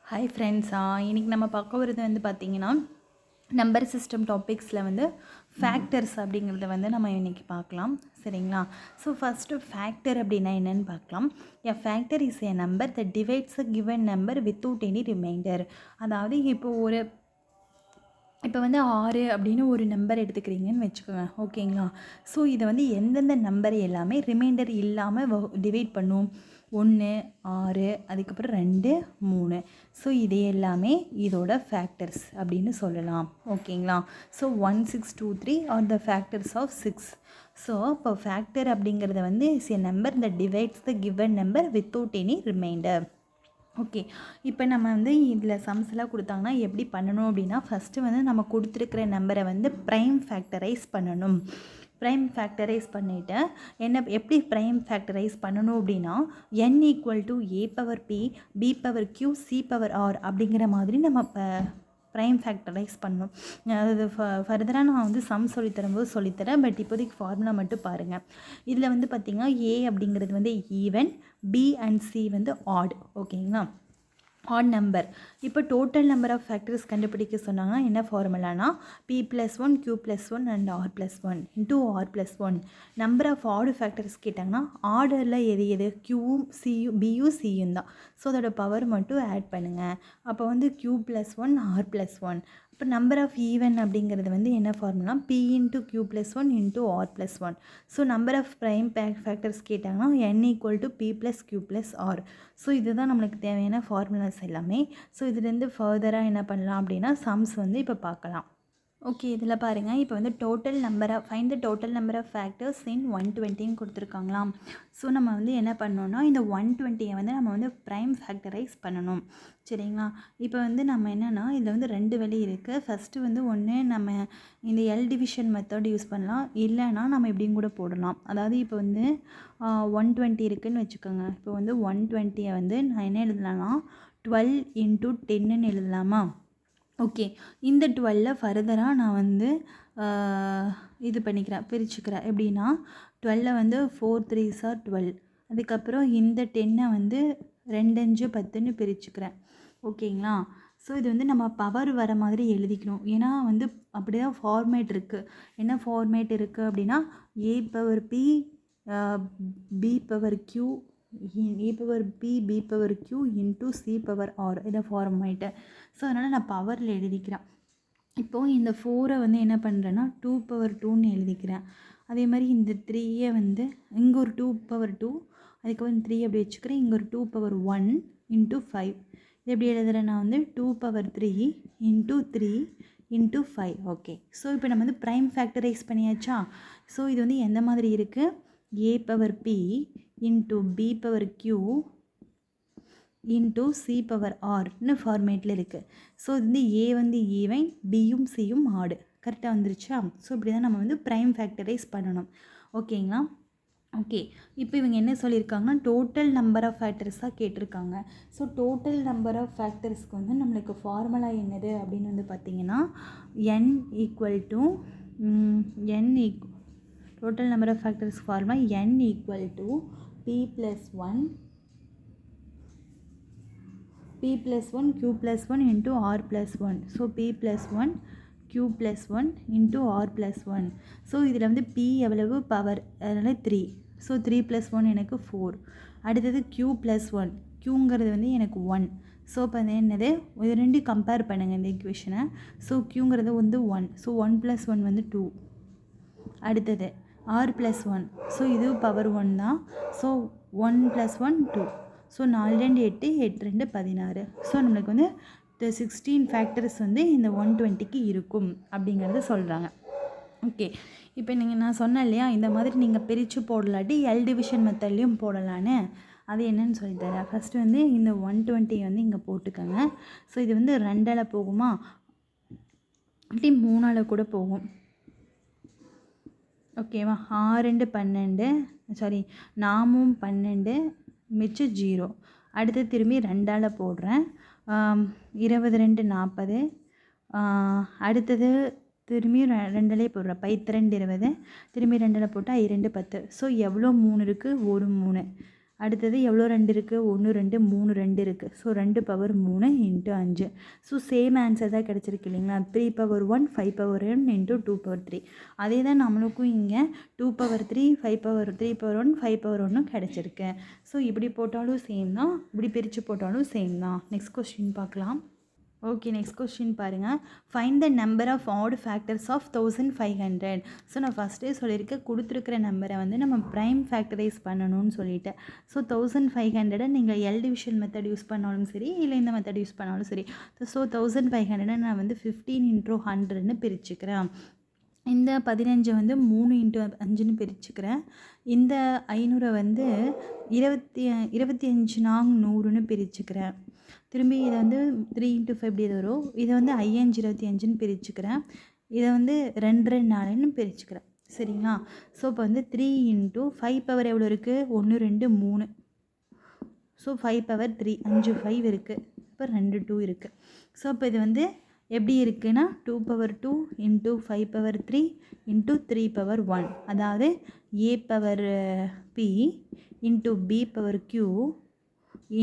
Hi friends, இன்றைக்கி நம்ம பார்க்க வரது வந்து பார்த்திங்கன்னா நம்பர் சிஸ்டம் டாபிக்ஸில் வந்து ஃபேக்டர்ஸ் அப்படிங்கிறத வந்து நம்ம இன்றைக்கி பார்க்கலாம். சரிங்களா? ஸோ ஃபஸ்ட்டு ஃபேக்டர் அப்படின்னா என்னென்னு பார்க்கலாம். எ factor is a number that divides a given number without any remainder. அதாவது இப்போ வந்து 6 அப்படின்னு ஒரு நம்பர் எடுத்துக்கிறீங்கன்னு வச்சுக்கோங்க. ஓகேங்களா? ஸோ இதை வந்து எந்தெந்த நம்பர் எல்லாமே ரிமைண்டர் இல்லாமல் டிவைட் பண்ணும். 1, 6, அதுக்கப்புறம் 2, 3. ஸோ இது எல்லாமே இதோட ஃபேக்டர்ஸ் அப்படின்னு சொல்லலாம். ஓகேங்களா? So 1, 6, 2, 3 are the factors of 6. So இப்போ ஃபேக்டர் அப்படிங்கிறத வந்து is a number that divides the given number without any remainder. Okay, இப்போ நம்ம வந்து இதில் சம்ஸ்லாம் கொடுத்தாங்கன்னா எப்படி பண்ணணும் அப்படின்னா, ஃபஸ்ட்டு வந்து நம்ம கொடுத்துருக்கிற நம்பரை வந்து ப்ரைம் ஃபேக்டரைஸ் பண்ணணும். ப்ரைம் ஃபேக்டரைஸ் பண்ணிவிட்டு எப்படி ப்ரைம் ஃபேக்டரைஸ் பண்ணணும் அப்படின்னா, n = a⁻p b⁻q c⁻r அப்படிங்கிற மாதிரி நம்ம ப்ரைம் ஃபேக்டரைஸ் பண்ணணும். அது ஃபர்தராக நான் வந்து சம் சொல்லித்தரும்போது சொல்லித்தரேன். பட் இப்போதைக்கு ஃபார்முலா மட்டும் பாருங்கள். இதில் வந்து பார்த்திங்கன்னா a அப்படிங்கிறது வந்து ஈவன், b அண்ட் c வந்து ஆட். ஓகேங்களா? Odd number. இப்போ டோட்டல் நம்பர் ஆஃப் ஃபேக்டர்ஸ் கண்டுபிடிக்க சொன்னாங்கன்னா என்ன ஃபார்முலானா p+1 q+1 and r+1 into r+1. Number of odd factors கேட்டாங்கன்னா ஆர்டரில் எது க்யூவும் சியும் பியும் சியும் தான். ஸோ அதோட பவர் மட்டும் ஆட் பண்ணுங்கள். அப்போ வந்து q+1 r+1. இப்போ நம்பர் ஆஃப் ஈவன் அப்படிங்கிறது வந்து என்ன formula p × q+1 × r+1. So number of prime factors கேட்டாங்கன்னா n = p + q + r. So இதுதான் நம்மளுக்கு தேவையான ஃபார்முலாஸ் எல்லாமே. ஸோ இதுலேருந்து ஃபர்தராக என்ன பண்ணலாம் அப்படின்னா சம்ஸ் வந்து இப்போ பார்க்கலாம். ஓகே, இதில் பாருங்கள். இப்போ வந்து find the total number of factors in 120 கொடுத்துருக்காங்களாம். ஸோ நம்ம வந்து என்ன பண்ணோன்னா இந்த 120 வந்து நம்ம வந்து ப்ரைம் ஃபேக்டரைஸ் பண்ணணும். சரிங்களா? இப்போ வந்து நம்ம என்னென்னா இதில் வந்து 2 வழி இருக்குது. ஃபஸ்ட்டு வந்து ஒன்று நம்ம இந்த எல் டிவிஷன் மெத்தட் யூஸ் பண்ணலாம். இல்லைன்னா நம்ம இப்படியும் கூட போடலாம். அதாவது இப்போ வந்து 120 இருக்குதுன்னு வச்சுக்கோங்க. இப்போ வந்து 120 வந்து நான் என்ன எழுதலாம்னா 12 × 10ன்னு எழுதலாமா? ஓகே, இந்த 12 ஃபர்தராக நான் வந்து இது பண்ணிக்கிறேன், பிரிச்சுக்கிறேன். எப்படின்னா 12 வந்து 4 3s are 12. அதுக்கப்புறம் இந்த 10 வந்து 2 5 10ன்னு பிரிச்சுக்கிறேன். ஓகேங்களா? ஸோ இது வந்து நம்ம பவர் வர மாதிரி எழுதிக்கணும். ஏன்னா வந்து அப்படி தான் ஃபார்மேட் இருக்குது. என்ன ஃபார்மேட் இருக்குது அப்படின்னா a⁻p b⁻q a⁻p b⁻q × c⁻r இதை ஃபார்மேட்டு. ஸோ அதனால் நான் பவரில் எழுதிக்கிறேன். இப்போது இந்த 4 வந்து என்ன பண்ணுறேன்னா 2/2ன்னு எழுதிக்கிறேன். அதே மாதிரி இந்த 3 வந்து இங்கே ஒரு 2/2, அதுக்கப்புறம் 3 அப்படி வச்சுக்கிறேன். இங்கே ஒரு 2/1 × 5. இது எப்படி எழுதுகிறேன் நான் வந்து 2/3 × 3 × 5. ஓகே, ஸோ இப்போ நம்ம வந்து ப்ரைம் ஃபேக்டரைஸ் பண்ணியாச்சா? ஸோ இது வந்து எந்த மாதிரி இருக்குது? a⁻p × b⁻q × c⁻rன்னு ஃபார்மேட்டில் இருக்குது. ஸோ இது வந்து ஏ வந்து ஈவன், பியும் சியும் ஆடு. கரெக்டாக வந்துருச்சா? ஸோ இப்படி தான் நம்ம வந்து ப்ரைம் ஃபேக்டரைஸ் பண்ணணும். ஓகேங்களா? ஓகே, இப்போ இவங்க என்ன சொல்லியிருக்காங்கன்னா டோட்டல் நம்பர் ஆஃப் ஃபேக்டர்ஸாக கேட்டிருக்காங்க. ஸோ டோட்டல் நம்பர் ஆஃப் ஃபேக்டர்ஸ்க்கு வந்து நம்மளுக்கு ஃபார்முலா என்னது அப்படின்னு வந்து பார்த்திங்கன்னா total number of factors formula n = p+1 q+1 × r+1. So p+1 q+1 × r+1. So இதில் வந்து p எவ்வளவு பவர், அதனால் 3. ஸோ 3 + 1 எனக்கு 4. அடுத்தது q+1, q வந்து எனக்கு 1. ஸோ இப்போ அது என்னது, இது ரெண்டையும் கம்பேர் பண்ணுங்கள் இந்த ஈக்குவேஷனை. ஸோ q வந்து 1. ஸோ 1 + 1 வந்து 2. அடுத்தது r+1. ஸோ இது பவர் 1 தான். ஸோ 1 + 1 2. ஸோ 4 2 8 8 2 16. ஸோ நம்மளுக்கு வந்து 16 ஃபேக்டர்ஸ் வந்து இந்த 120க்கு இருக்கும் அப்படிங்கிறத சொல்கிறாங்க. ஓகே, இப்போ நான் சொன்னேன் இல்லையா, இந்த மாதிரி நீங்கள் பிரித்து போடலாட்டி எல் டிவிஷன் மெத்தட்லேயும் போடலான்னு. அது என்னன்னு சொல்லித்தரேன். ஃபஸ்ட்டு வந்து இந்த 120 வந்து இங்கே போட்டுக்கோங்க. ஸோ இது வந்து 2ஆல் போகுமா, இல்லாட்டி 3ஆல் கூட போகும். ஓகேவா? 6 12, சாரி 4 12, மிச்சம் 0. அடுத்து திரும்பி 2ஆல் போடுறேன். 22 40. அடுத்தது திரும்பி 2ஆலே போடுறேன். 5 2 20. திரும்பி 2ஆல் போட்டால் 2 10. ஸோ எவ்வளோ 3 இருக்குது? ஒரு 3. அடுத்தது எவ்வளோ 2 இருக்குது? 1 2 3 2 இருக்குது. So 2 power 3 into 5. So same answer தான் கிடச்சிருக்கு இல்லைங்களா? 3 பவர் 1 5 பவர் 1 இன்ட்டு 2 பவர் 3. அதே தான் நம்மளுக்கும் இங்கே 2 பவர் 3 5 பவர் 3 பவர் 1 5 பவர் 1 கிடச்சிருக்கு. ஸோ இப்படி போட்டாலும் சேம் தான், இப்படி பிரித்து போட்டாலும் சேம் தான். நெக்ஸ்ட் கொஸ்டின் பார்க்கலாம். ஓகே, நெக்ஸ்ட் கொஸ்டின் பாருங்கள். Find the number of odd factors of 1500. So நான் ஃபஸ்ட்டே சொல்லியிருக்கேன், கொடுத்துருக்கிற நம்பரை வந்து நம்ம ப்ரைம் ஃபேக்டரைஸ் பண்ணணும்னு சொல்லிட்டேன். ஸோ 1500 நீங்கள் எல் டிவிஷன் மெத்தட் யூஸ் பண்ணாலும் சரி, இல்லை இந்த மெத்தட் யூஸ் பண்ணாலும் சரி. ஸோ 1500 நான் வந்து 15 × 100ன்னு பிரிச்சுக்கிறேன். இந்த 15 வந்து 3 × 5ன்னு பிரிச்சுக்கிறேன். இந்த 500 வந்து 25 நாங் 100ன்னு பிரிச்சுக்கிறேன். திரும்பி இதை வந்து 3 × 5 இப்படி வரும். இதை வந்து 5 25ன்னு பிரிச்சுக்கிறேன். இதை வந்து 2 4ன்னு பிரிச்சுக்கிறேன். சரிங்களா? ஸோ இப்போ வந்து 3 × 5 பவர் எவ்வளோ இருக்குது? 1 2 3. ஸோ 5 பவர் 3 5 5 இருக்குது. இப்போ 2 2 இருக்குது. ஸோ இப்போ இது வந்து எப்படி இருக்குன்னா 2 power 2 into 5 power 3 into 3 power 1. அதாவது A power P into B power Q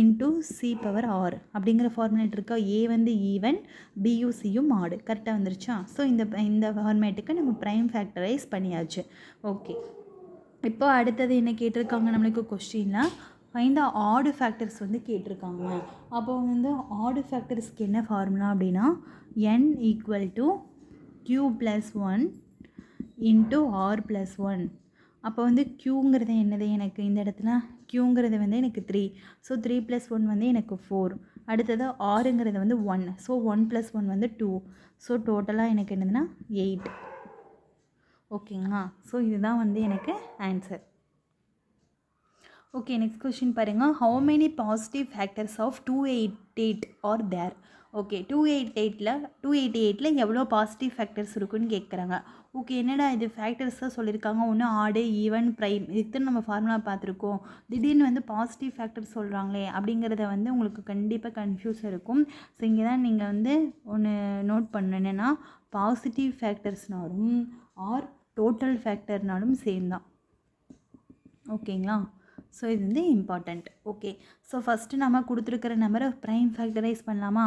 into C power R அப்படிங்கிற ஃபார்மேட் இருக்கா? ஏ வந்து ஈவன், பியும் சியும் ஆடு. கரெக்டாக வந்துருச்சா? ஸோ இந்த ஃபார்மேட்டுக்கு நம்ம ப்ரைம் ஃபேக்டரைஸ் பண்ணியாச்சு. ஓகே, இப்போ அடுத்தது என்ன கேட்டிருக்காங்க நம்மளுக்கு கொஸ்டினில்? ஃபைண்ட் த ஆட் ஃபேக்டர்ஸ் வந்து கேட்டிருக்காங்க. அப்போ வந்து ஆட் ஃபேக்டர்ஸ்க்கு என்ன ஃபார்முலா அப்படின்னா n = q + 1 இன்ட்டு r + 1. அப்போ வந்து க்யூங்கிறது என்னது? எனக்கு இந்த இடத்துல க்யூங்கிறது வந்து எனக்கு 3. ஸோ 3 + 1 வந்து எனக்கு 4. அடுத்தது ஆறுங்கிறது வந்து 1. ஸோ 1 + 1 வந்து 2. ஸோ டோட்டலாக எனக்கு என்னதுன்னா 8. ஓகேங்களா? ஸோ இதுதான் வந்து எனக்கு ஆன்சர். ஓகே, நெக்ஸ்ட் கொஸ்டின் பாருங்கள். How many positive factors of 288 are there? Okay, 288ல் எவ்வளோ பாசிட்டிவ் ஃபேக்டர்ஸ் இருக்குன்னு கேட்குறாங்க. ஓகே, என்னடா இது ஃபேக்டர்ஸ் தான் சொல்லியிருக்காங்க, ஒன்று ஆடு ஈவன் ப்ரைம், இதுக்கு தான் நம்ம ஃபார்முலா பார்த்துருக்கோம், திடீர்னு வந்து பாசிட்டிவ் ஃபேக்டர்ஸ் சொல்கிறாங்களே அப்படிங்கிறத வந்து உங்களுக்கு கண்டிப்பாக கன்ஃபியூஸ் இருக்கும். ஸோ இங்கே தான் நீங்கள் வந்து ஒன்று நோட் பண்ணணும், என்னென்னா பாசிட்டிவ் ஃபேக்டர்ஸ்னாலும் ஆர் டோட்டல் ஃபேக்டர்னாலும் சேம் தான். ஓகேங்களா? ஸோ இது வந்து இம்பார்ட்டண்ட். ஓகே, ஸோ ஃபஸ்ட்டு நம்ம கொடுத்துருக்கிற நம்பரை ப்ரைம் ஃபேக்டரைஸ் பண்ணலாமா?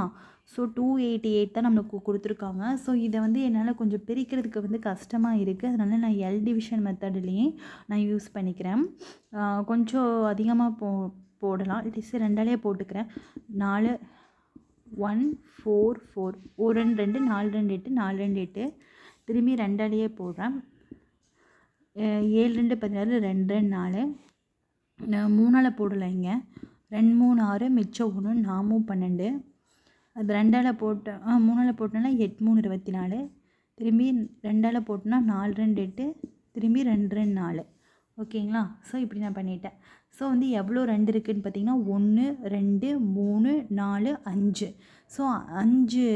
ஸோ 288 தான் நம்மளுக்கு கொடுத்துருக்காங்க. ஸோ இதை வந்து என்னால் கொஞ்சம் பிரிக்கிறதுக்கு வந்து கஷ்டமாக இருக்குது. அதனால் நான் எல் டிவிஷன் மெத்தட்லேயே நான் யூஸ் பண்ணிக்கிறேன். கொஞ்சம் அதிகமாக போடலாம். இட்ஸ் 2ஆலே போட்டுக்கிறேன். 4 1 4 4 1 2 2 4 2 8 4 2 8. திரும்பி 2ஆலேயே போடுறேன். 7 2 16 2 4. நான் 3ஆல் போடலை, இங்கே 2 3 6 மிச்சம் 1 4 12. அது 2ஆல் போட்டேன், 3ஆல் போட்டேன்னா 8 3 24. திரும்பி 2ஆல் போட்டோன்னா 4 2 8. திரும்பி 2 2 4. ஓகேங்களா? ஸோ இப்படி நான் பண்ணிட்டேன். ஸோ வந்து எவ்வளோ 2 இருக்குதுன்னு பார்த்தீங்கன்னா 1 2 3 4 5. ஸோ 5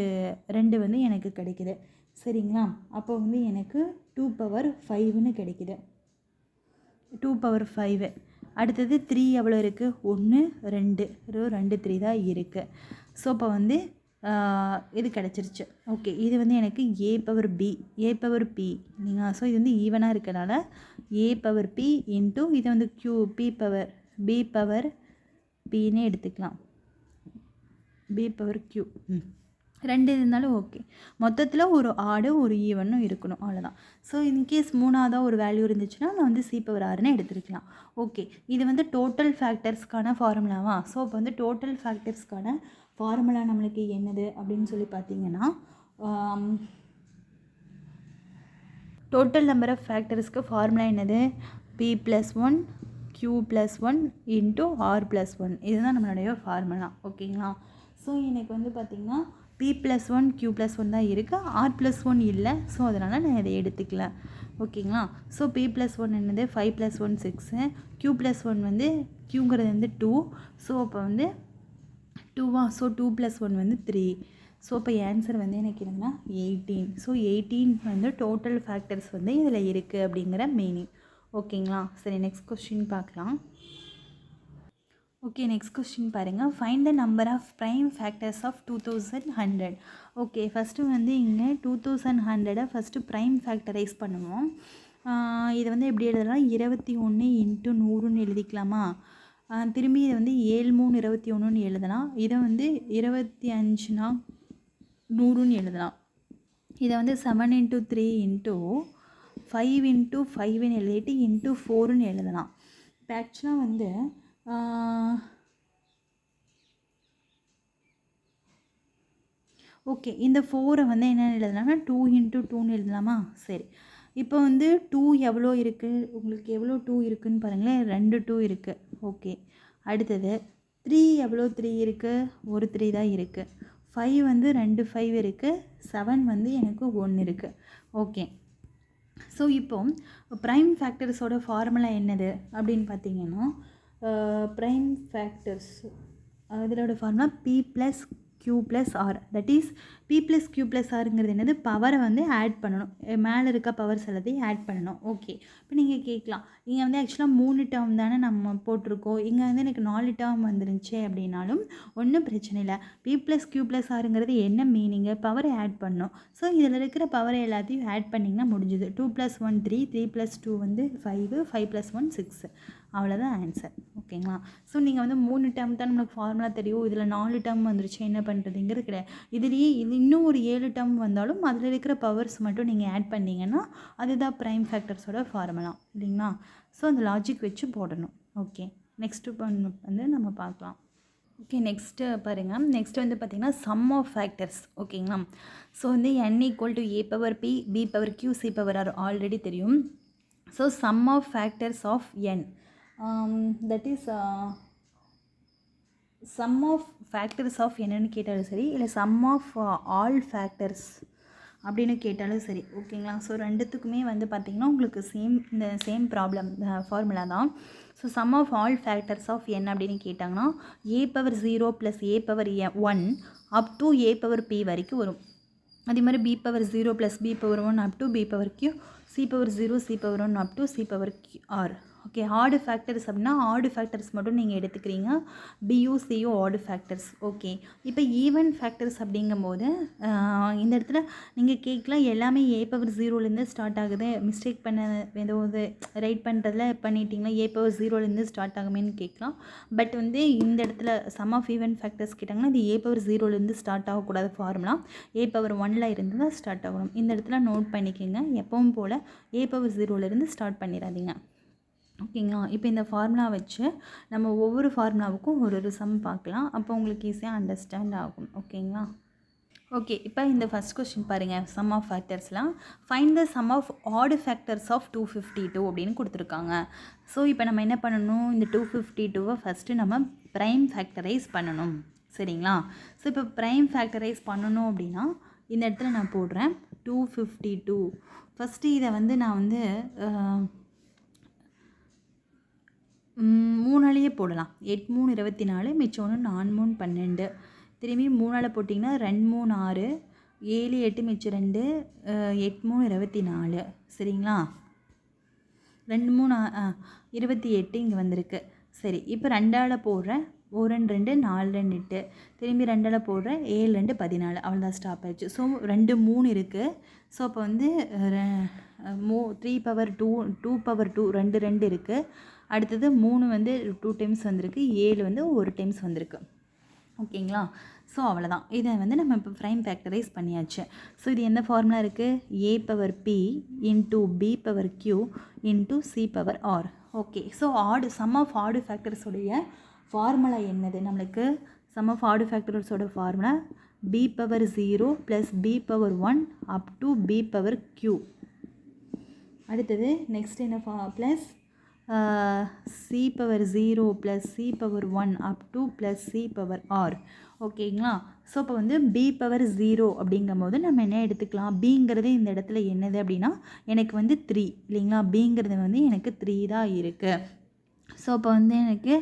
2 வந்து எனக்கு கிடைக்குது. சரிங்களா? அப்போ வந்து எனக்கு 2 பவர் 5ன்னு கிடைக்குது. 2 பவர் 5. அடுத்தது 3 எவ்வளோ இருக்குது? 1 2 2 3 தான் இருக்குது. ஸோ இப்போ வந்து இது கிடச்சிருச்சு. ஓகே, இது வந்து எனக்கு ஏ பவர் பி இல்லைங்களா? ஸோ இது வந்து ஈவனாக இருக்கனால ஏ பவர் பி இன்ட்டு இதை வந்து கியூ பி பவர் பின்னே எடுத்துக்கலாம். பி பவர் கியூ 2 இருந்தாலும் ஓகே. மொத்தத்தில் ஒரு ஆடு ஒரு ஈவனும் இருக்கணும், அவ்வளோதான். ஸோ இன்கேஸ் 3ஆவதாக ஒரு வேல்யூ இருந்துச்சுன்னா நான் வந்து சி பவர் 6ன்னு எடுத்துருக்கலாம். ஓகே, இது வந்து டோட்டல் ஃபேக்டர்ஸ்க்கான ஃபார்முலாவா? ஸோ இப்போ வந்து டோட்டல் ஃபேக்டர்ஸ்க்கான ஃபார்முலா நம்மளுக்கு என்னது அப்படின்னு சொல்லி பார்த்தீங்கன்னா, டோட்டல் நம்பர் ஆஃப் ஃபேக்டர்ஸ்க்கு ஃபார்முலா என்னது? P + 1 q + 1 into r + 1. இதுதான் நம்மளுடைய ஃபார்முலா. ஓகேங்களா? ஸோ எனக்கு வந்து பார்த்திங்கன்னா p + 1 q + 1 தான் இருக்குது, r + 1 இல்லை. ஸோ அதனால் நான் இதை எடுத்துக்கல. ஓகேங்களா? ஸோ p + 1 என்னது? 5 + 1 6. q + 1 வந்து க்யூங்கிறது வந்து 2. ஸோ அப்போ வந்து 2வா? ஸோ 2 + 1 வந்து 3. ஸோ இப்போ ஆன்சர் வந்து எனக்கு என்னன்னா 18. ஸோ 18 வந்து டோட்டல் ஃபேக்டர்ஸ் வந்து இதில் இருக்குது அப்படிங்கிற மீனிங். ஓகேங்களா? சரி, நெக்ஸ்ட் கொஸ்டின் பார்க்கலாம். ஓகே, நெக்ஸ்ட் கொஸ்டின் பாருங்கள். Find the number of prime factors of 2100. Okay, first வந்து இங்கே 2100 ஃபஸ்ட்டு ப்ரைம் ஃபேக்டரைஸ் பண்ணுவோம். இதை வந்து எப்படி எழுதலாம்? 21 × 100ன்னு எழுதிக்கலாமா? திரும்பி இதை வந்து 7 3 21ன்னு எழுதலாம். இதை வந்து 25னா 100ன்னு எழுதலாம். இதை வந்து 7 × 3 × 5 × 5ன்னு எழுதிட்டு × 4ன்னு எழுதலாம். இப்போ ஆக்சுவலாக வந்து ஓகே, இந்த 4ஐ வந்து என்ன எழுதலாம்னா 2 × 2ன்னு எழுதலாமா? சரி, இப்போ வந்து 2 எவ்வளோ இருக்குது, உங்களுக்கு எவ்வளோ 2 இருக்குதுன்னு பாருங்களேன். 2 2 இருக்குது. ஓகே, அடுத்தது 3 எவ்வளோ 3 இருக்குது, ஒரு 3 தான் இருக்குது. 5 வந்து 2 5 இருக்குது. 7 வந்து எனக்கு 1 இருக்குது. ஓகே, ஸோ இப்போ ப்ரைம் ஃபேக்டர்ஸோட ஃபார்முலா என்னது அப்படின்னு பார்த்தீங்கன்னா, ப்ரைம் ஃபேக்டர்ஸ் இதோட formula P + Q + R. That is P + Q + Rங்கிறது என்னது, பவரை வந்து ஆட் பண்ணணும். மேலே இருக்க பவர்ஸ் எல்லாத்தையும் ஆட் பண்ணணும். ஓகே, இப்போ நீங்கள் கேட்கலாம், இங்கே வந்து ஆக்சுவலாக 3 டேர்ம் தானே நம்ம போட்டிருக்கோம், இங்கே வந்து எனக்கு 4 டேர்ம் வந்துருந்துச்சு அப்படின்னாலும் ஒன்றும் பிரச்சனை இல்லை. P + Q + Rங்கிறது என்ன மீனிங்கு, பவரை ஆட் பண்ணணும். ஸோ இதில் இருக்கிற பவரை எல்லாத்தையும் ஆட் பண்ணிங்கன்னா முடிஞ்சுது. 2 + 1 3, 3 + 2 வந்து 5, 5 + 1 6. அவ்வளோதான் ஆன்சர். ஓகேங்களா? ஸோ நீங்கள் வந்து 3 டேர்ம் தான் நம்மளுக்கு ஃபார்முலா தெரியும், இதில் 4 டேர்ம் வந்துருச்சு, என்ன பண்ணுறதுங்கிறது கிடையாது. இதுலேயே இன்னும் ஒரு 7 டேர்ம் வந்தாலும் அதில் இருக்கிற பவர்ஸ் மட்டும் நீங்கள் ஆட் பண்ணிங்கன்னா அதுதான் ப்ரைம் ஃபேக்டர்ஸோட ஃபார்முலா, இல்லைங்களா? ஸோ அந்த லாஜிக் வச்சு போடணும். ஓகே, நெக்ஸ்ட்டு வந்து நம்ம பார்க்கலாம். ஓகே, நெக்ஸ்ட்டு பாருங்கள். நெக்ஸ்ட் வந்து பார்த்திங்கன்னா சம் ஆஃப் ஃபேக்டர்ஸ். ஓகேங்களா? ஸோ வந்து n = a⁻p, b⁻q, c⁻r already தெரியும். So sum of factors of n, that is sum of factors of என்னன்னு கேட்டாலும் சரி, இல்லை சம் ஆஃப் ஆல் ஃபேக்டர்ஸ் அப்படின்னு கேட்டாலும் சரி. ஓகேங்களா? ஸோ ரெண்டுத்துக்குமே வந்து பார்த்திங்கன்னா உங்களுக்கு இந்த சேம் ப்ராப்ளம் ஃபார்முலா தான். So sum of all factors of n அப்படின்னு கேட்டாங்கன்னா a⁻0 + a⁻1 up to a⁻p வரைக்கும் வரும். அதே மாதிரி b⁻0 + b⁻1 up to b⁻q, c⁻0 c⁻1 up to c⁻r. Okay, ஆடு ஃபேக்டர்ஸ் அப்படின்னா ஆடு ஃபேக்டர்ஸ் மட்டும் நீங்கள் எடுத்துக்கிறீங்க, பியூ சியூ ஆடு ஃபேக்டர்ஸ். ஓகே, இப்போ ஈவன் ஃபேக்டர்ஸ் அப்படிங்கும்போது இந்த இடத்துல நீங்கள் கேட்கலாம், எல்லாமே a⁻0லேருந்து ஸ்டார்ட் ஆகுது, மிஸ்டேக் பண்ண ஏதாவது ரைட் பண்ணுறதுல பண்ணிட்டீங்கன்னா a⁻0லேருந்து ஸ்டார்ட் ஆகுமேன்னு கேட்கலாம். பட் வந்து இந்த இடத்துல சம் ஆஃப் ஈவன் ஃபேக்டர்ஸ் கேட்டாங்கன்னா இது a⁻0லேருந்து ஸ்டார்ட் ஆகக்கூடாது, ஃபார்முலா a⁻1ல் இருந்து தான் ஸ்டார்ட் ஆகணும். இந்த இடத்துல நோட் பண்ணிக்கோங்க, எப்பவும் போல் a⁻0லேருந்து ஸ்டார்ட் பண்ணிடாதீங்க. ஓகேங்களா? இப்போ இந்த ஃபார்முலா வச்சு நம்ம ஒவ்வொரு ஃபார்முலாவுக்கும் ஒரு சம் பார்க்கலாம், அப்போ உங்களுக்கு ஈஸியாக அண்டர்ஸ்டாண்ட் ஆகும். ஓகேங்களா? ஓகே, இப்போ இந்த ஃபஸ்ட் கொஸ்டின் பாருங்கள். சம் ஆஃப் ஃபேக்டர்ஸ்லாம் find the sum of odd factors of 252 அப்படின்னு கொடுத்துருக்காங்க. ஸோ இப்போ நம்ம என்ன பண்ணணும், இந்த 252வை ஃபஸ்ட்டு நம்ம ப்ரைம் ஃபேக்டரைஸ் பண்ணணும். சரிங்களா? ஸோ இப்போ ப்ரைம் ஃபேக்டரைஸ் பண்ணணும் அப்படின்னா இந்த இடத்துல நான் போடுறேன் 252. ஃபஸ்ட்டு இதை வந்து நான் வந்து 3ஆலேயே போடலாம். 8 3 24, மிச்சம் 1 4 3 12. திரும்பி 3ஆல் போட்டிங்கன்னா 2 3 6, 7 8 மிச்சம் 2, 8 3 24. சரிங்களா? 2 3 28 இங்கே வந்திருக்கு. சரி, இப்போ 2ஆல் போடுறேன், 1 2 2 4 2 8. திரும்பி 2ஆல் போடுறேன், 7 2 14. அவ்வளோதான், ஸ்டாப் ஆயிடுச்சு. ஸோ 2 3 இருக்குது. ஸோ அப்போ வந்து 3/2 2/2 2 2 இருக்குது. அடுத்தது 3 வந்து 2 டைம்ஸ் வந்திருக்கு, 7 வந்து 1 டைம்ஸ் வந்திருக்கு. ஓகேங்களா? ஸோ அவ்வளோதான். இதை வந்து நம்ம இப்போ ப்ரைம் ஃபேக்டரைஸ் பண்ணியாச்சு. ஸோ இது எந்த ஃபார்முலா இருக்குது, a⁻p × b⁻q × c⁻r. Okay, so sum of ஆடு ஃபேக்டர்ஸோடைய ஃபார்முலா என்னது நம்மளுக்கு, சம் ஆஃப் ஆடு ஃபேக்டர்ஸோட formula b⁻0 + b⁻1 up to b⁻q. அடுத்தது நெக்ஸ்ட் என்ன plus c⁻0 + c⁻1 up to +c⁻r. ஓகேங்களா? ஸோ இப்போ வந்து b⁻0 அப்படிங்கும்போது நம்ம என்ன எடுத்துக்கலாம், பிங்கிறது இந்த இடத்துல என்னது அப்படின்னா எனக்கு வந்து 3, இல்லைங்களா? பிங்கிறது வந்து எனக்கு 3 தான் இருக்குது. ஸோ இப்போ வந்து எனக்கு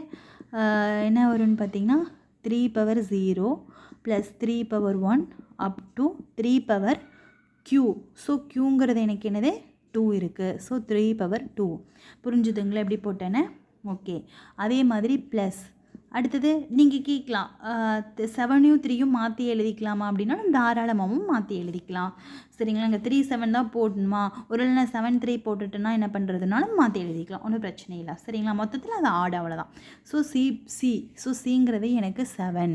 என்ன வரும்னு பார்த்தீங்கன்னா 3/0 + 3/1 அப் டு 3/q. ஸோ க்யூங்கிறது எனக்கு என்னது 2 இருக்குது. ஸோ 3/2. புரிஞ்சுதுங்களா எப்படி போட்டேன்னு? ஓகே, அதே மாதிரி ப்ளஸ் அடுத்தது நீங்கள் கேட்கலாம் 7யும் 3யும் மாற்றி எழுதிக்கலாமா அப்படின்னா தாராளமாகவும் மாற்றி எழுதிக்கலாம். சரிங்களா, இங்கே 3 7 தான் போடணுமா, ஒரு நான் 7 3 போட்டுட்டுனா என்ன பண்ணுறதுனாலும் மாற்றி எழுதிக்கலாம், ஒன்றும் பிரச்சனை இல்லை. சரிங்களா, மொத்தத்தில் அது ஆட் அவ்வளோதான். ஸோ சிங்கிறது எனக்கு 7.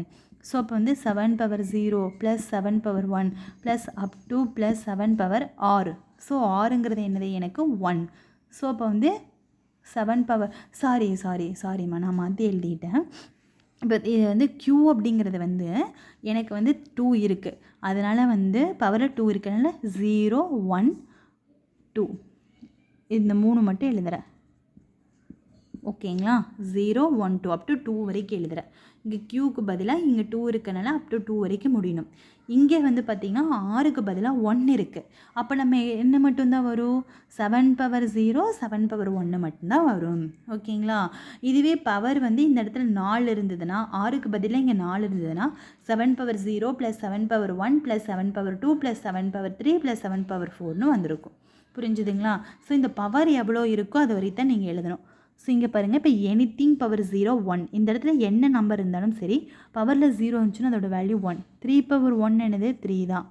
ஸோ அப்போ வந்து 7 power 0 plus 7 power 1 plus up to plus 7 power 6. So 6ங்கிறது என்னது எனக்கு 1. ஸோ அப்போ வந்து 7 பவர் சாரிம்மா நான் மாற்றி எழுதிட்டேன். இப்போ இது வந்து க்யூ அப்படிங்கிறது வந்து எனக்கு வந்து 2 இருக்குது, அதனால் வந்து பவரில் 2 இருக்கிறதுனால 0 1 2 இந்த 3 மட்டும் எழுதுகிறேன். ஓகேங்களா, 0 1 2 அப் டு 2 வரைக்கும் எழுதுகிறேன். இங்கே க்யூக்கு பதிலாக இங்கே 2 இருக்கனால அப் டு 2 வரைக்கும் முடியணும். இங்கே வந்து பார்த்திங்கன்னா 6க்கு பதிலாக 1 இருக்குது. அப்போ நம்ம என்ன மட்டும்தான் வரும், 7 பவர் 0 7 பவர் 1 மட்டும்தான் வரும். ஓகேங்களா, இதுவே பவர் வந்து இந்த இடத்துல 4 இருந்ததுன்னா, 6க்கு பதிலாக இங்கே 4 இருந்ததுன்னா 7 power 0 plus 7 power 1 plus 7 power 2 plus 7 power 3 ப்ளஸ் 7 பவர் 4னு வந்திருக்கும். புரிஞ்சுதுங்களா? ஸோ இந்த பவர் எவ்வளோ இருக்கோ அது வரைக்கும் தான் நீங்கள் எழுதணும். ஸோ இங்கே பாருங்கள், இப்போ எனிதிங் பவர் 0 1, இந்த இடத்துல என்ன நம்பர் இருந்தாலும் சரி பவரில் 0 இருந்துச்சுன்னா அதோட வேல்யூ 1. 3 பவர் 1 என்னது 3 தான்.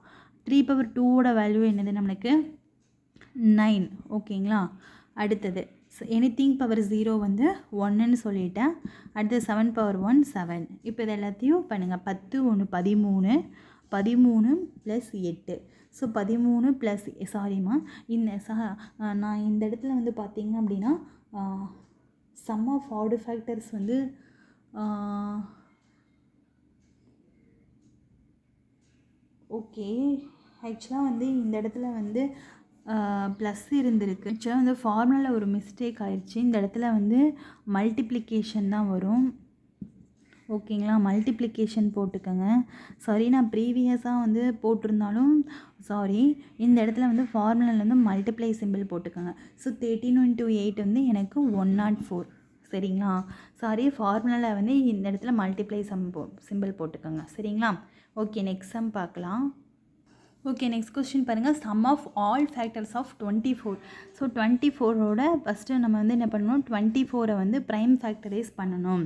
3 பவர் 2ஓட வேல்யூ என்னது நம்மளுக்கு 9. ஓகேங்களா, அடுத்தது எனிதிங் பவர் 0 வந்து 1ன்னு சொல்லிட்டேன். அடுத்தது 7 பவர் 1 7. இப்போ இது எல்லாத்தையும் பண்ணுங்கள். 10 1 13 13 ப்ளஸ் 8. ஸோ 13 ப்ளஸ் சாரிம்மா நான் இந்த இடத்துல வந்து பார்த்திங்க அப்படின்னா சம் ஆஃப் ஆட் ஃபேக்டர்ஸ் வந்து ஓகே, ஆக்சுவலாக வந்து இந்த இடத்துல வந்து ப்ளஸ் இருந்திருக்கு. ஆக்சுவலாக வந்து ஃபார்முலாவில் ஒரு மிஸ்டேக் ஆயிடுச்சு. இந்த இடத்துல வந்து மல்டிப்ளிகேஷன் தான் வரும். ஓகேங்களா, மல்டிப்ளிகேஷன் போட்டுக்கோங்க. சாரி, நான் ப்ரீவியஸாக வந்து போட்டிருந்தாலும் சாரி, இந்த இடத்துல வந்து ஃபார்முலாவில் வந்து மல்டிப்ளை சிம்பிள் போட்டுக்கோங்க. ஸோ 13 × 8 வந்து எனக்கு 104. சரிங்களா, சாரி, ஃபார்முலாவில் வந்து இந்த இடத்துல மல்டிப்ளை சிம்பிள் போட்டுக்கோங்க. சரிங்களா, ஓகே, நெக்ஸ்ட் சம் பார்க்கலாம். ஓகே, நெக்ஸ்ட் கொஸ்டின் பாருங்கள். Sum of all factors of 24. So 24ஓட ஃபஸ்ட்டு நம்ம வந்து என்ன பண்ணணும், 24 வந்து ப்ரைம் ஃபேக்டரைஸ் பண்ணணும்.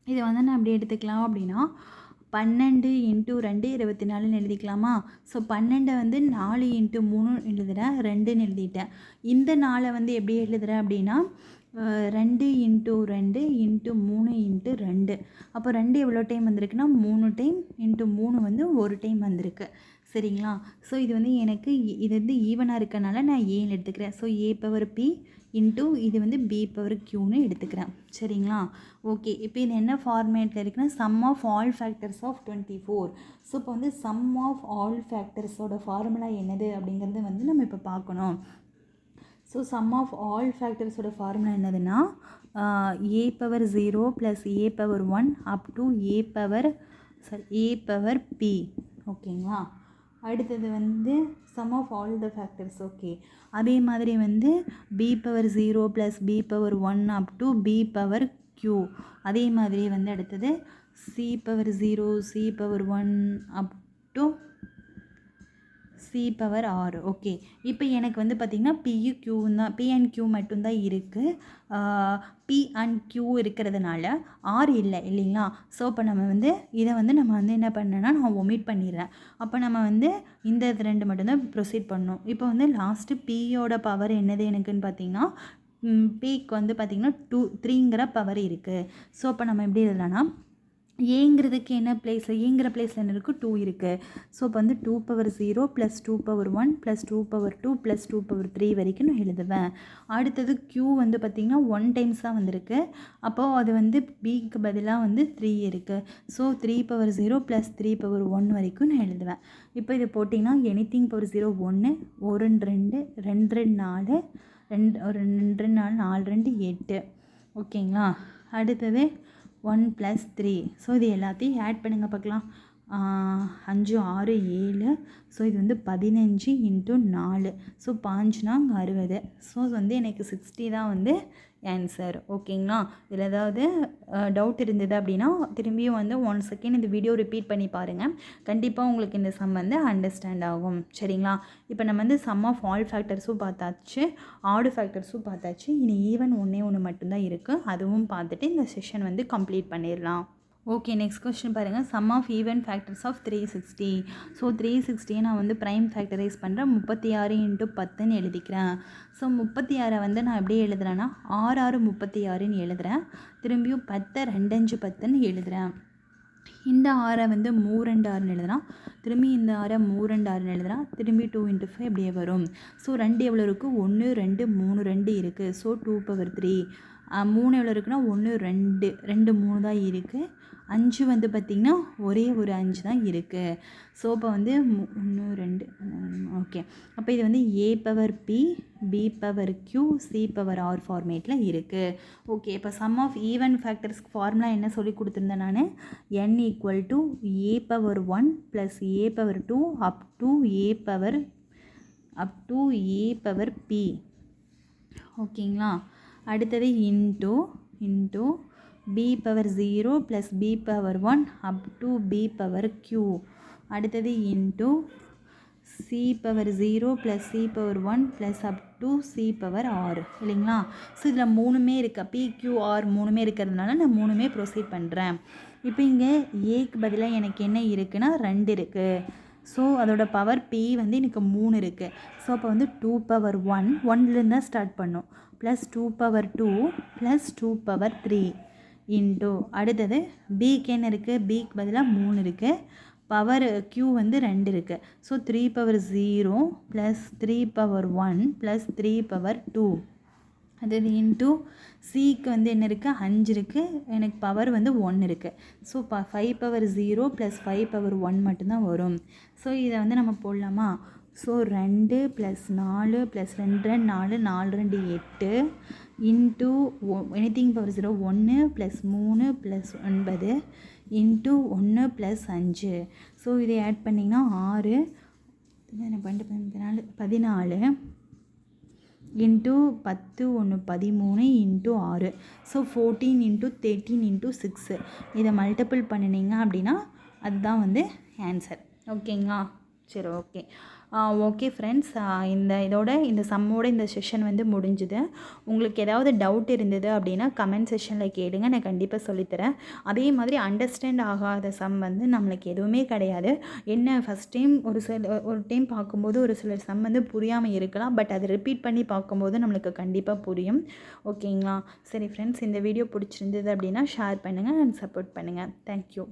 இதை வந்து நான் அப்படி எடுத்துக்கலாம் அப்படின்னா 12 × 2 24ன்னு எழுதிக்கலாமா. ஸோ 12 வந்து 4 × 3 எழுதுகிறேன், 2ன்னு எழுதிட்டேன். இந்த 4 வந்து எப்படி எழுதுகிறேன் அப்படின்னா 2 × 2 × 3 × 2. அப்போ 2 எவ்வளோ டைம் வந்திருக்குன்னா 3 டைம் × 3 வந்து 1 டைம் வந்திருக்கு. சரிங்களா, ஸோ இது வந்து எனக்கு இது வந்து ஈவனாக இருக்கனால நான் ஏன்னு எடுத்துக்கிறேன். ஸோ ஏ பவர் பி இன்ட்டு இது வந்து பி பவர் க்யூன்னு எடுத்துக்கிறேன். சரிங்களா, ஓகே. இப்போ இது என்ன ஃபார்மேட்டில் இருக்குன்னா sum of all factors of 24. So இப்போ வந்து சம் ஆஃப் ஆல் ஃபேக்டர்ஸோட ஃபார்முலா என்னது அப்படிங்கிறது வந்து நம்ம இப்போ பார்க்கணும். ஸோ சம் ஆஃப் ஆல் ஃபேக்டர்ஸோட ஃபார்முலா என்னதுன்னா A power 0 plus A power 1 up to A power P. ஓகேங்களா, அடுத்தது வந்து sum of all the factors. Okay, அதே மாதிரி வந்து B power 0 plus B power 1 up to B power Q. அதே மாதிரி வந்து அடுத்தது C power 0 C power 1 up to C power R. Okay, இப்போ எனக்கு வந்து பார்த்திங்கன்னா பியும் க்யூவும் தான், பி அண்ட் க்யூ மட்டும்தான் இருக்குது. பி அண்ட் க்யூ இருக்கிறதுனால ஆர் இல்லை இல்லைங்களா. ஸோ இப்போ நம்ம வந்து இதை வந்து நம்ம வந்து என்ன பண்ணேன்னா நான் ஒமிட் பண்ணிடுறேன். அப்போ நம்ம வந்து இந்த 2 மட்டும்தான் ப்ரொசீட் பண்ணணும். இப்போ வந்து லாஸ்ட்டு பியோட பவர் என்னது எனக்குன்னு பார்த்திங்கன்னா பிக்கு வந்து பார்த்திங்கன்னா 3ங்கிற பவர் இருக்குது. ஸோ அப்போ நம்ம எப்படி எழுதலாம்னா ஏங்கிறதுக்கு என்ன பிளேஸில் ஏங்கிற பிளேஸில் என்ன இருக்குது 2 இருக்குது. ஸோ இப்போ வந்து 2 power 0 plus 2 power 1 plus 2 power 2 plus 2 power 3 வரைக்கும் நான் எழுதுவேன். அடுத்தது க்யூ வந்து பார்த்திங்கன்னா 1 டைம்ஸ் தான் வந்திருக்கு. அப்போது அது வந்து பிக்கு பதிலாக வந்து 3 இருக்குது. ஸோ 3 பவர் 0 ப்ளஸ் 3 பவர் 1 வரைக்கும் நான் எழுதுவேன். இப்போ இது போட்டிங்கன்னா எனிதிங் பவர் 0 1 1 2 2 4 2 4 4 2 8. ஓகேங்களா, அடுத்தது 1 + 3. ஸோ இது எல்லாத்தையும் ஆட் பண்ணுங்கள் பார்க்கலாம். 5 6 7. ஸோ இது வந்து 15 × 4. ஸோ 5 × 60. ஸோ வந்து எனக்கு 60 தான் வந்து ஆன்சர். ஓகேங்களா? இதில் ஏதாவது டவுட் இருந்தது அப்படின்னா திரும்பியும் வந்து 1 செகண்ட் இந்த வீடியோ ரிப்பீட் பண்ணி பாருங்கள். கண்டிப்பாக உங்களுக்கு இந்த சம் வந்து அண்டர்ஸ்டாண்ட் ஆகும். சரிங்களா? இப்போ நம்ம வந்து சம் ஆஃப் ஆல் ஃபேக்டர்ஸும் பார்த்தாச்சு, ஆடு ஃபேக்டர்ஸும் பார்த்தாச்சு. இனி ஈவன் ஒன்று மட்டும்தான் இருக்குது. அதுவும் பார்த்துட்டு இந்த செஷன் வந்து கம்ப்ளீட் பண்ணிடலாம். ஓகே, நெக்ஸ்ட் கொஸ்டின் பாருங்கள். Sum of even factors of 360. So 360 நான் வந்து ப்ரைம் ஃபேக்டரைஸ் பண்ணுறேன். 36 × 10ன்னு எழுதிக்கிறேன். ஸோ 36 வந்து நான் எப்படி எழுதுறேன்னா 6 6 36ன்னு எழுதுகிறேன். திரும்பியும் 10 2 5 10ன்னு எழுதுகிறேன். இந்த 6 வந்து 3 2 6ன்னு எழுதுறான். திரும்பி இந்த 6 3 2 6ன்னு எழுதுறான். திரும்பி 2 × 5 அப்படியே வரும். ஸோ 2 எவ்வளோ இருக்குது? 1 2 3 2 இருக்குது. ஸோ 2^3. 3 எவ்வளோ இருக்குன்னா 1 2 2 3 தான் இருக்குது. 5 வந்து பார்த்திங்கன்னா ஒரே ஒரு 5 தான் இருக்குது. ஸோ இப்போ வந்து 1 2 ஓகே. அப்போ இது வந்து a⁻p b⁻q c⁻r ஃபார்மேட்டில் இருக்குது. ஓகே, இப்போ சம் ஆஃப் ஈவன் ஃபேக்டர்ஸ்க்கு ஃபார்முலா என்ன சொல்லி கொடுத்துருந்தேன் நான்? n = a⁻1 + a⁻2 up to a⁻p. ஓகேங்களா? அடுத்தது into b⁻0 + b⁻1 up to b⁻q. அடுத்தது into c⁻0 + c⁻1 + up to c⁻r இல்லைங்களா? ஸோ இதில் 3மே இருக்குது. p,q,r 3மே இருக்கிறதுனால நான் 3மே ப்ரொசீட் பண்ணுறேன். இப்போ இங்கே ஏக்கு பதிலாக எனக்கு என்ன இருக்குன்னா 2 இருக்குது. ஸோ அதோட பவர் p வந்து எனக்கு 3 இருக்குது. ஸோ அப்போ வந்து 2^1 1லேருந்து தான் ஸ்டார்ட் பண்ணும், +2^2 +2^3 இன்ட்டு அடுத்தது பிக்கு என்ன இருக்குது? பிக்கு பதிலாக 3 இருக்குது. பவர் q வந்து 2 இருக்குது. ஸோ 3^0 +3^1 +3^2. அது இன்ட்டு சிக்கு வந்து என்ன இருக்குது? 5 இருக்குது. எனக்கு பவர் வந்து 1 இருக்குது. ஸோ 5^0 +5^1 மட்டும்தான் வரும். ஸோ இதை வந்து நம்ம போடலாமா? So 2 + 4 + 2 4 4 2 8 into anything power 0 1 + 3 + 9 into 1 + 5. So இதை ஆட் பண்ணிங்கன்னா 6 14 இன்ட்டு 10 1 13 இன்ட்டு 6. ஸோ 14 × 13 × 6. இதை மல்டிபிள் பண்ணினீங்க அப்படின்னா அதுதான் வந்து ஆன்சர். ஓகேங்களா? சரி, ஓகே. ஓகே ஃப்ரெண்ட்ஸ், இந்த சம்மோட இந்த செஷன் வந்து முடிஞ்சுது. உங்களுக்கு ஏதாவது டவுட் இருந்தது அப்படின்னா கமெண்ட் செஷனில் கேளுங்க, நான் கண்டிப்பாக சொல்லித்தரேன். அதே மாதிரி அண்டர்ஸ்டாண்ட் ஆகாத சம் வந்து நம்மளுக்கு எதுவுமே கிடையாது. என்ன ஃபஸ்ட் டைம் ஒரு டைம் பார்க்கும்போது ஒரு சில சம் வந்து புரியாமல் இருக்கலாம். பட் அதை ரிப்பீட் பண்ணி பார்க்கும்போது நம்மளுக்கு கண்டிப்பாக புரியும். ஓகேங்களா? சரி ஃப்ரெண்ட்ஸ், இந்த வீடியோ பிடிச்சிருந்தது அப்படின்னா ஷேர் பண்ணுங்கள் அண்ட் சப்போர்ட் பண்ணுங்கள். தேங்க்யூ.